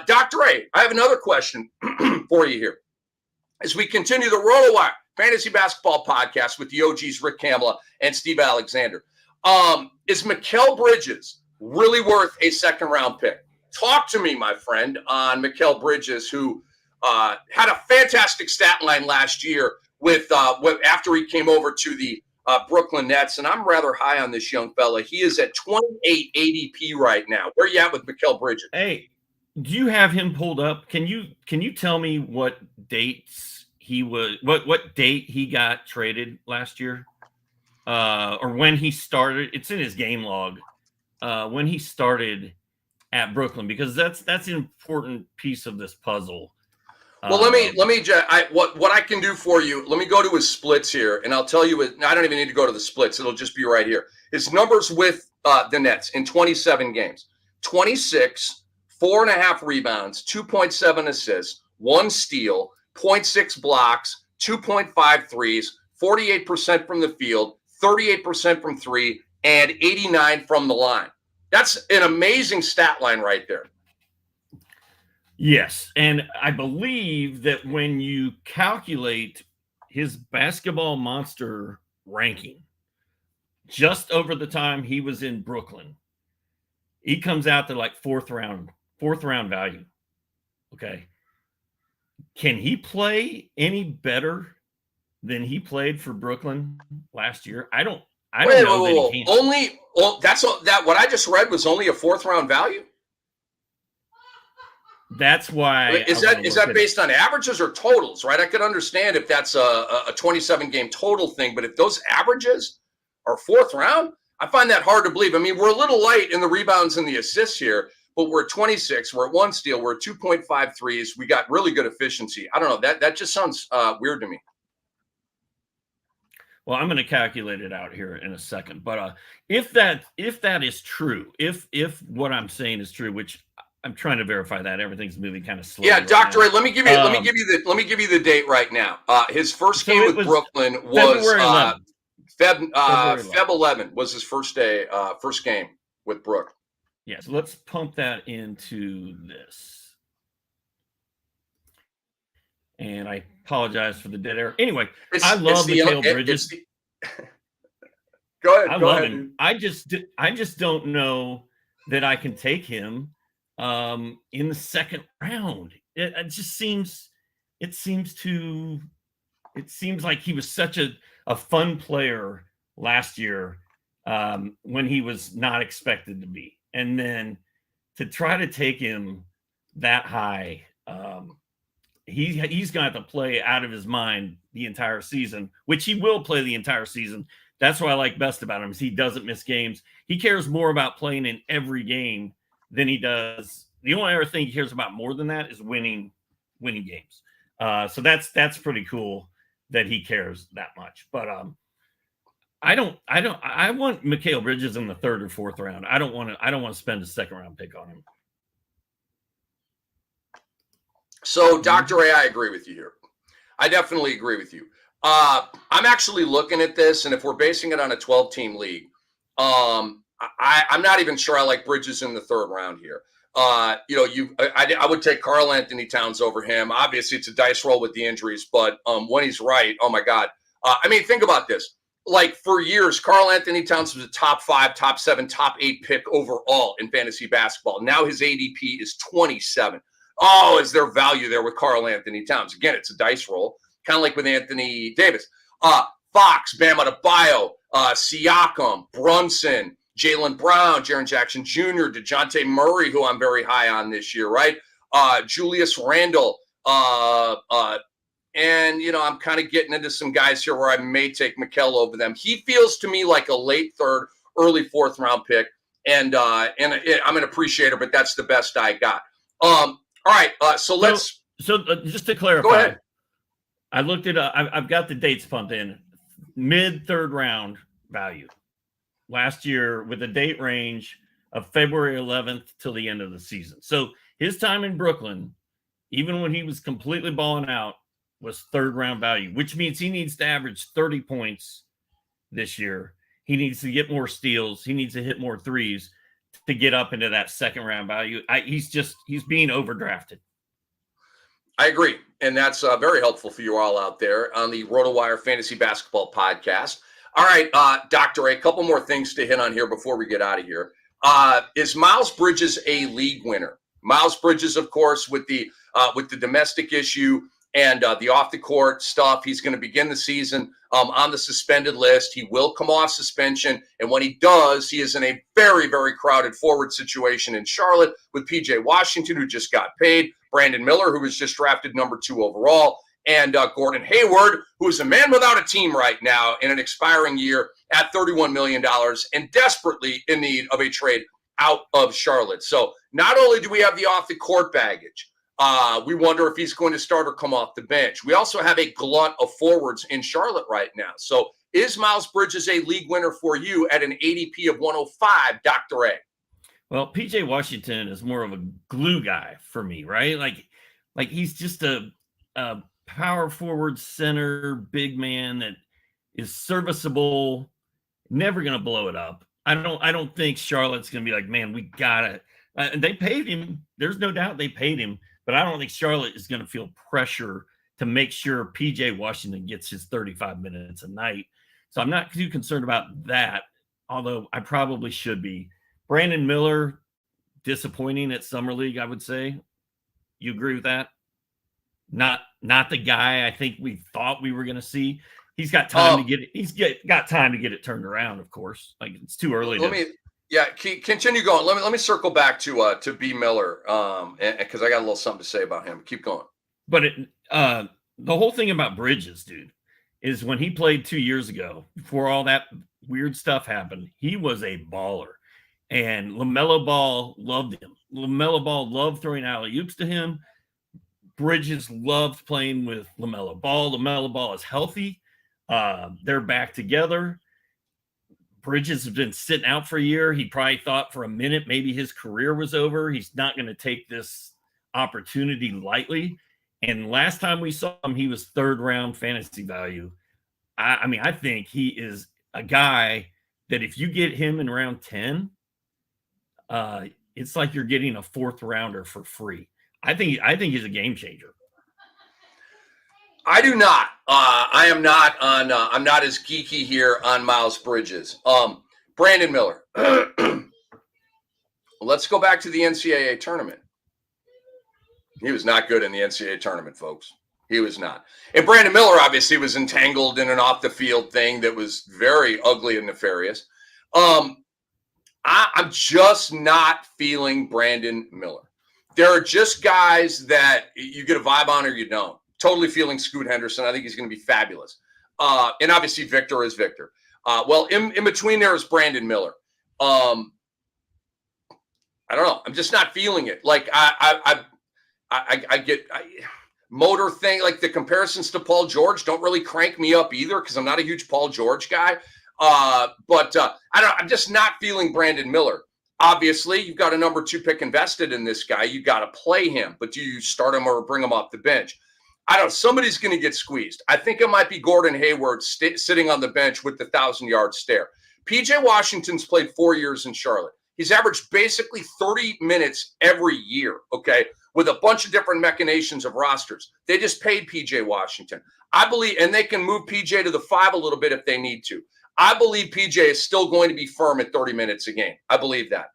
Dr. A, I have another question for you here. As we continue the RotoWire Fantasy Basketball Podcast with the OGs, Rick Kamla and Steve Alexander, is Mikal Bridges really worth a second-round pick. Talk to me, my friend, on Mikal Bridges, who had a fantastic stat line last year with after he came over to the Brooklyn Nets, and I'm rather high on this young fella. He is at 28 ADP right now. Where are you at with Mikal Bridges? Hey, do you have him pulled up? Can you tell me what dates he was? What date he got traded last year, or when he started? It's in his game log. When he started at Brooklyn, because that's an important piece of this puzzle. Well, let me what I can do for you. Let me go to his splits here, and I'll tell you. I don't even need to go to the splits; it'll just be right here. His numbers with the Nets in 27 games: 26, 4.5 rebounds, 2.7 assists, 1 steal, 0.6 blocks, 2.5 threes, 48% from the field, 38% from three, and 89 from the line. That's an amazing stat line right there. Yes, and I believe that when you calculate his basketball monster ranking, just over the time he was in Brooklyn, he comes out to like fourth round value. Okay. Can he play any better than he played for Brooklyn last year? I don't know that he can. That's what I just read was only a fourth round value. That's why. Is that based on averages or totals, right? I could understand if that's a 27 game total thing, but if those averages are fourth round, I find that hard to believe. I mean, we're a little light in the rebounds and the assists here, but we're at 26, we're at 1 steal, we're at 2.5 threes. We got really good efficiency. I don't know. That just sounds weird to me. Well, I'm going to calculate it out here in a second, but if that is true, if what I'm saying is true, which I'm trying to verify that everything's moving kind of slow. Yeah, Dr. Ray, let me give you the date right now. His first game with Brooklyn was Feb 11 was his first game with Brook. Yeah, so let's pump that into this. And I apologize for the dead air. Anyway, I love Mikal Bridges. Go ahead. I love him. I just don't know that I can take him in the second round. It seems like he was such a fun player last year when he was not expected to be. And then to try to take him that high, he's going to have to play out of his mind the entire season, which he will play the entire season. That's what I like best about him is he doesn't miss games. He cares more about playing in every game than he does. The only other thing he cares about more than that is winning games. So that's pretty cool that he cares that much. But I want Mikal Bridges in the third or fourth round. I don't want to spend a second round pick on him. So, Dr. Ray, I agree with you here. I definitely agree with you. I'm actually looking at this, and if we're basing it on a 12-team league, I'm not even sure I like Bridges in the third round here. I would take Karl Anthony Towns over him. Obviously, it's a dice roll with the injuries, but when he's right, oh my God. Think about this. Like for years, Karl Anthony Towns was a top 5, top 7, top 8 pick overall in fantasy basketball. Now his ADP is 27. Oh, is there value there with Karl Anthony Towns? Again, it's a dice roll, kind of like with Anthony Davis. Fox, Bam Adebayo, Siakam, Brunson, Jaylen Brown, Jaren Jackson Jr., DeJounte Murray, who I'm very high on this year, right? Julius Randle. And, I'm kind of getting into some guys here where I may take Mikal over them. He feels to me like a late third, early fourth round pick. And I'm an appreciator, but that's the best I got. All right, so just to clarify, go ahead. I looked it up. I've got the dates pumped in. Mid third round value last year with a date range of February 11th till the end of the season. So his time in Brooklyn, even when he was completely balling out, was third round value, which means he needs to average 30 points this year. He needs to get more steals. He needs to hit more threes to get up into that second round value. He's being overdrafted. I agree. And that's very helpful for you all out there on the RotoWire Fantasy Basketball Podcast. All right, Dr. A couple more things to hit on here before we get out of here. Is Miles Bridges a league winner? Miles Bridges, of course, with the domestic issue and the off the court stuff, he's going to begin the season on the suspended list. He will come off suspension, and when he does, he is in a very, very crowded forward situation in Charlotte with PJ Washington, who just got paid, Brandon Miller, who was just drafted number 2 overall, and Gordon Hayward, who is a man without a team right now in an expiring year at $31 million and desperately in need of a trade out of Charlotte. So not only do we have the off-the-court baggage, we wonder if he's going to start or come off the bench. We also have a glut of forwards in Charlotte right now. So is Miles Bridges a league winner for you at an ADP of 105, Dr. A? Well, PJ Washington is more of a glue guy for me, right? Like he's just a power forward center, big man that is serviceable, never going to blow it up. I don't think Charlotte's going to be like, man, we got it. They paid him. There's no doubt they paid him, but I don't think Charlotte is going to feel pressure to make sure PJ Washington gets his 35 minutes a night. So I'm not too concerned about that, although I probably should be. Brandon Miller, disappointing at Summer League, I would say. You agree with that? Not the guy I think we thought we were going to see. He's got time to get it. Got time to get it turned around, of course. Like it's too early. Continue going. Let me circle back to B Miller, because I got a little something to say about him. Keep going. But the whole thing about Bridges, dude, is when he played 2 years ago, before all that weird stuff happened, he was a baller, and LaMelo Ball loved him. LaMelo Ball loved throwing alley-oops to him. Bridges loved playing with LaMelo Ball. LaMelo Ball is healthy. They're back together. Bridges has been sitting out for a year. He probably thought for a minute maybe his career was over. He's not going to take this opportunity lightly. And last time we saw him, he was 3rd round fantasy value. I mean, I think he is a guy that if you get him in round 10, it's like you're getting a 4th rounder for free. I think he's a game changer. I do not. I am not on. I'm not as geeky here on Miles Bridges. Brandon Miller. Let's go back to the NCAA tournament. He was not good in the NCAA tournament, folks. He was not. And Brandon Miller obviously was entangled in an off the field thing that was very ugly and nefarious. I'm just not feeling Brandon Miller. There are just guys that you get a vibe on or you don't. Totally feeling Scoot Henderson. I think he's going to be fabulous. And obviously Victor is Victor. Well, in between there is Brandon Miller. I don't know. I'm just not feeling it. Like I get motor thing, like the comparisons to Paul George don't really crank me up either because I'm not a huge Paul George guy. But I'm just not feeling Brandon Miller. Obviously, you've got a number 2 pick invested in this guy. You got to play him, but do you start him or bring him off the bench? I don't know. Somebody's going to get squeezed. I think it might be Gordon Hayward sitting on the bench with the 1,000-yard stare. PJ Washington's played 4 years in Charlotte. He's averaged basically 30 minutes every year, okay, with a bunch of different machinations of rosters. They just paid PJ Washington. I believe, and they can move PJ to the 5 a little bit if they need to. I believe PJ is still going to be firm at 30 minutes a game. I believe that.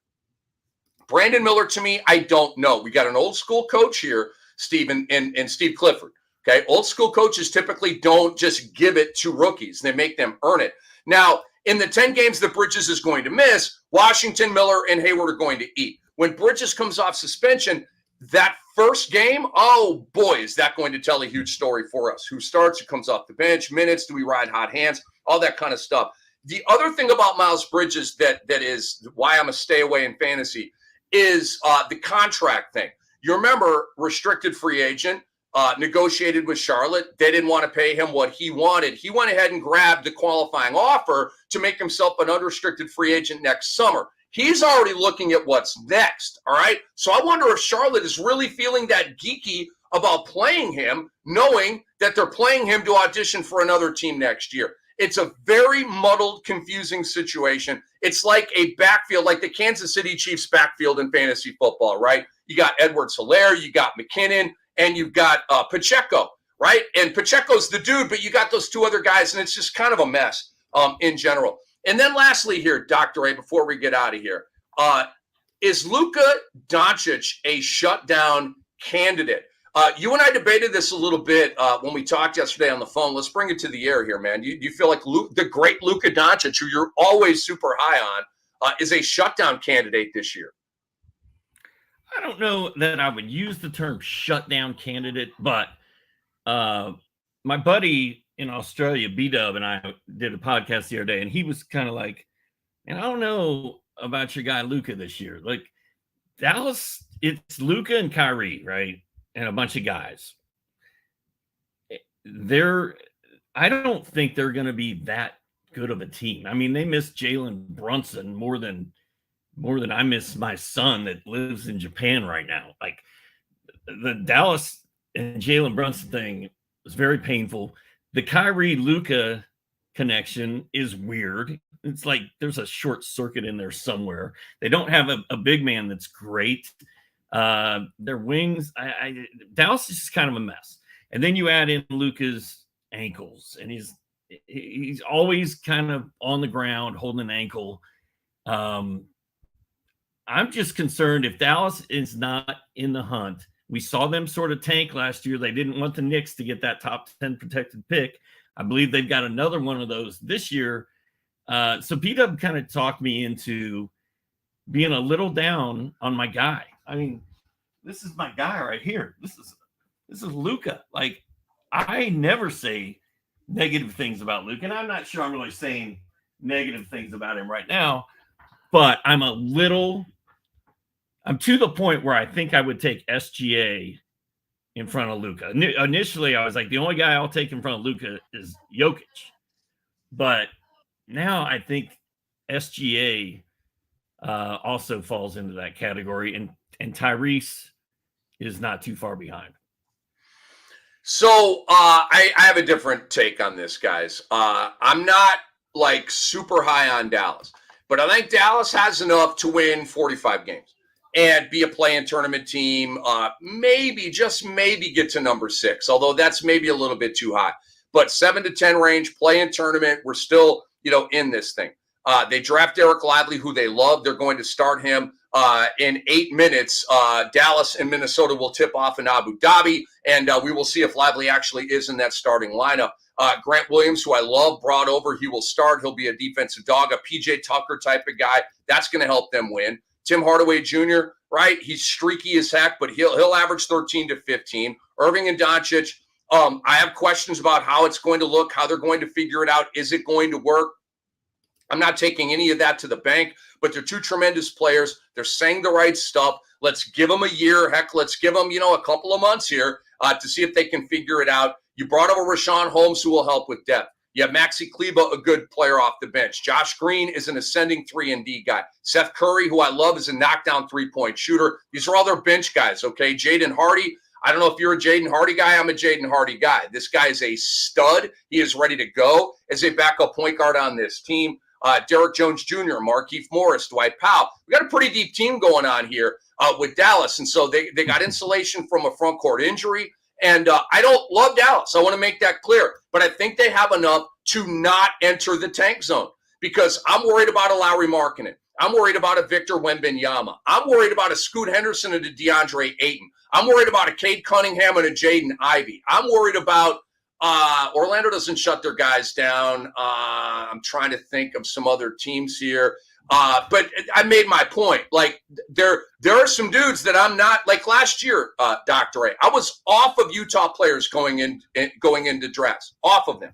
Brandon Miller, to me, I don't know. We got an old school coach here, Steve, and Steve Clifford. Okay, old school coaches typically don't just give it to rookies. They make them earn it. Now, in the 10 games that Bridges is going to miss, Washington, Miller, and Hayward are going to eat. When Bridges comes off suspension, that first game, oh boy, is that going to tell a huge story for us. Who starts, who comes off the bench, minutes, do we ride hot hands, all that kind of stuff. The other thing about Miles Bridges that is why I'm a stay away in fantasy is the contract thing. You remember restricted free agent, negotiated with Charlotte. They didn't want to pay him what he wanted. He went ahead and grabbed the qualifying offer to make himself an unrestricted free agent next summer. He's already looking at what's next, all right? So I wonder if Charlotte is really feeling that geeky about playing him, knowing that they're playing him to audition for another team next year. It's a very muddled, confusing situation. It's like a backfield, like the Kansas City Chiefs backfield in fantasy football, right? You got Edwards-Helaire, you got McKinnon, and you've got Pacheco, right? And Pacheco's the dude, but you got those 2 other guys, and it's just kind of a mess in general. And then lastly here, Dr. A, before we get out of here, Is Luka Doncic a shutdown candidate? You and I debated this a little bit when we talked yesterday on the phone. Let's bring it to the air here, man. Do you feel like the great Luka Doncic, who you're always super high on, is a shutdown candidate this year? I don't know that I would use the term shutdown candidate, but my buddy in Australia, B-Dub, and I did a podcast the other day, and he was kind of like, man, I don't know about your guy Luka this year. Like Dallas, it's Luka and Kyrie, right? And a bunch of guys. I don't think they're going to be that good of a team. I mean, they miss Jalen Brunson more than I miss my son that lives in Japan right now. Like the Dallas and Jalen Brunson thing was very painful. The Kyrie Luka connection is weird. It's like there's a short circuit in there somewhere. They don't have a big man that's great. Their wings, Dallas is just kind of a mess. And then you add in Luka's ankles, and he's always kind of on the ground holding an ankle. I'm just concerned if Dallas is not in the hunt. We saw them sort of tank last year. They didn't want the Knicks to get that top 10 protected pick. I believe they've got another one of those this year. So P-Dub kind of talked me into being a little down on my guy. I mean, this is my guy right here. This is Luka. Like, I never say negative things about Luka, and I'm not sure I'm really saying negative things about him right now, but I'm to the point where I think I would take SGA in front of Luka. Initially, I was like, the only guy I'll take in front of Luka is Jokic. But now I think SGA also falls into that category, and Tyrese is not too far behind. So I have a different take on this, guys. I'm not like super high on Dallas, but I think Dallas has enough to win 45 games and be a play-in tournament team. Maybe, just maybe get to number 6, although that's maybe a little bit too high. But 7 to 10 range, play-in tournament, we're still, in this thing. They draft Derek Lively, who they love. They're going to start him in 8 minutes. Dallas and Minnesota will tip off in Abu Dhabi, and we will see if Lively actually is in that starting lineup. Grant Williams, who I love, brought over. He will start. He'll be a defensive dog, a PJ Tucker type of guy. That's going to help them win. Tim Hardaway Jr., right? He's streaky as heck, but he'll average 13 to 15. Irving and Doncic, I have questions about how it's going to look, how they're going to figure it out. Is it going to work? I'm not taking any of that to the bank, but they're two tremendous players. They're saying the right stuff. Let's give them a year. Heck, let's give them, a couple of months here to see if they can figure it out. You brought over Rashawn Holmes, who will help with depth. You have Maxi Kleba, a good player off the bench. Josh Green is an ascending 3-and-D guy. Seth Curry, who I love, is a knockdown three-point shooter. These are all their bench guys, okay? Jaden Hardy, I don't know if you're a Jaden Hardy guy. I'm a Jaden Hardy guy. This guy is a stud. He is ready to go as a backup point guard on this team. Derek Jones Jr., Markieff Morris, Dwight Powell. We got a pretty deep team going on here with Dallas, and so they got insulation from a front court injury. And I don't love Dallas. I want to make that clear. But I think they have enough to not enter the tank zone because I'm worried about a Lauri Markkanen. I'm worried about a Victor Wembanyama. I'm worried about a Scoot Henderson and a DeAndre Ayton. I'm worried about a Cade Cunningham and a Jaden Ivey. I'm worried about Orlando doesn't shut their guys down. I'm trying to think of some other teams here. But I made my point. Like there are some dudes that I'm not like last year, Dr. A. I was off of Utah players going into drafts, off of them.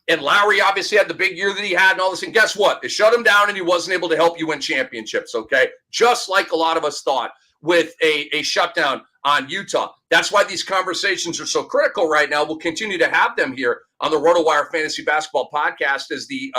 And Lowry obviously had the big year that he had and all this. And guess what? They shut him down and he wasn't able to help you win championships, okay? Just like a lot of us thought with a shutdown on Utah. That's why these conversations are so critical right now. We'll continue to have them here on the RotoWire Fantasy Basketball Podcast as the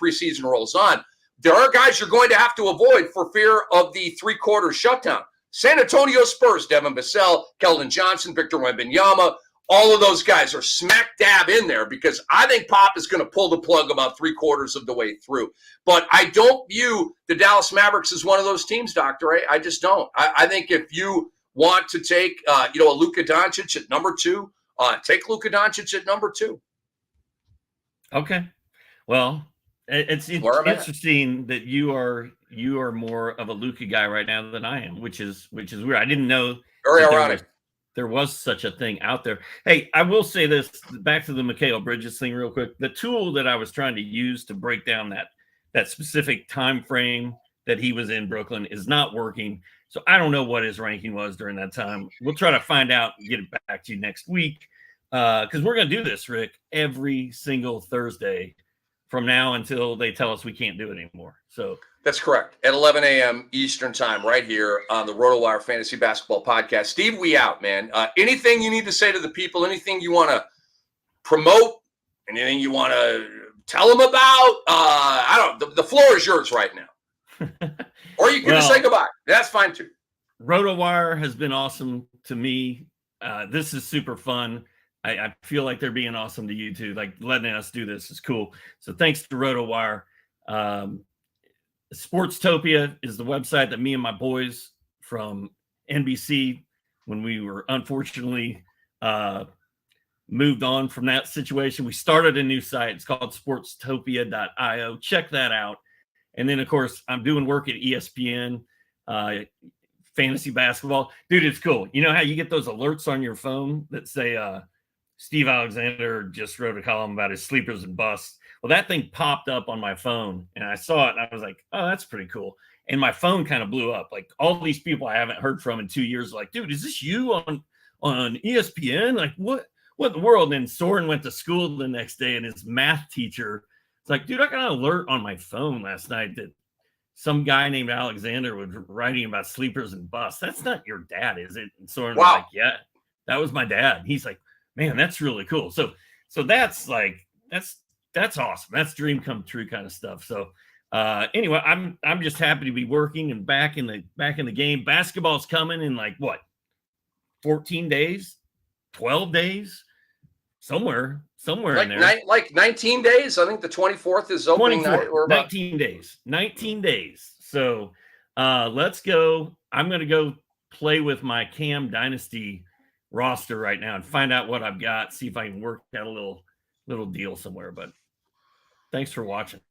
preseason rolls on. There are guys you're going to have to avoid for fear of the three-quarter shutdown. San Antonio Spurs, Devin Vassell, Keldon Johnson, Victor Wembanyama, all of those guys are smack dab in there because I think Pop is going to pull the plug about three-quarters of the way through. But I don't view the Dallas Mavericks as one of those teams, Dr. A. I just don't. I think if you want to take, a Luka Doncic at number 2, take Luka Doncic at number 2. Okay. Well, it's interesting that you are you are more of a Luka guy right now than I am, which is weird. I didn't know Very that ironic. there was such a thing out there. Hey, I will say this, back to the Mikal Bridges thing real quick. The tool that I was trying to use to break down that specific time frame that he was in Brooklyn is not working. So I don't know what his ranking was during that time. We'll try to find out and get it back to you next week, because we're going to do this, Rick, every single Thursday from now until they tell us we can't do it anymore. So that's correct. At 11 a.m. Eastern time, right here on the RotoWire Fantasy Basketball Podcast. Steve, we out, man. Anything you need to say to the people, anything you want to promote, anything you want to tell them about? The floor is yours right now. Or you can just say goodbye. That's fine too. RotoWire has been awesome to me. This is super fun. I feel like they're being awesome to you too. Like, letting us do this is cool. So thanks to RotoWire. Sportstopia is the website that me and my boys from NBC, when we were unfortunately moved on from that situation, we started a new site. It's called sportstopia.io. Check that out. And then, of course, I'm doing work at ESPN, fantasy basketball. Dude, it's cool. You know how you get those alerts on your phone that say Steve Alexander just wrote a column about his sleepers and busts? Well, that thing popped up on my phone, and I saw it, and I was like, oh, that's pretty cool. And my phone kind of blew up. Like, all these people I haven't heard from in 2 years, like, dude, is this you on ESPN? Like, what in the world? And then Soren went to school the next day, and his math teacher, it's like, dude, I got an alert on my phone last night that some guy named Alexander was writing about sleepers and busts. That's not your dad, is it? And Soren was like, yeah, that was my dad. He's like, man, that's really cool. So that's like, that's awesome. That's dream come true kind of stuff. So anyway, I'm just happy to be working and back in the game. Basketball's coming in like what, 14 days, 12 days, somewhere like in there. Like 19 days. I think the 24th is opening night. 19 days. So let's go. I'm going to go play with my Cam Dynasty roster right now and find out what I've got. See if I can work out a little deal somewhere. But thanks for watching.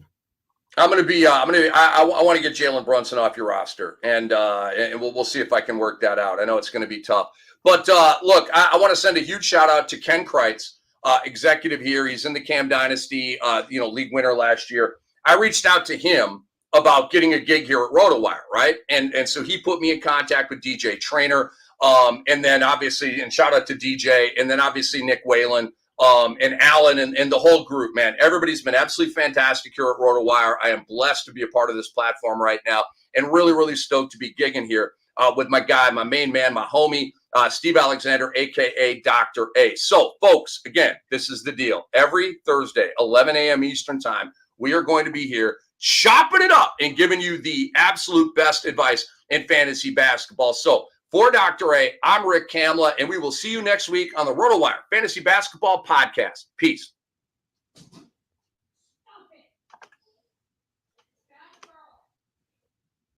I want to get Jalen Brunson off your roster, and we'll see if I can work that out. I know it's going to be tough. But look, I want to send a huge shout out to Ken Kreitz, executive here. He's in the Cam Dynasty, league winner last year. I reached out to him about getting a gig here at RotoWire, right? And so he put me in contact with DJ Trainer, and then obviously, and shout out to DJ, and then obviously Nick Whalen, and Alan and the whole group, man. Everybody's been absolutely fantastic here at RotoWire. I am blessed to be a part of this platform right now, and really, really stoked to be gigging here with my guy, my main man, my homie, Steve Alexander, a.k.a. Dr. A. So, folks, again, this is the deal. Every Thursday, 11 a.m. Eastern time, we are going to be here chopping it up and giving you the absolute best advice in fantasy basketball. So, for Dr. A, I'm Rick Kamla, and we will see you next week on the RotoWire Fantasy Basketball Podcast. Peace.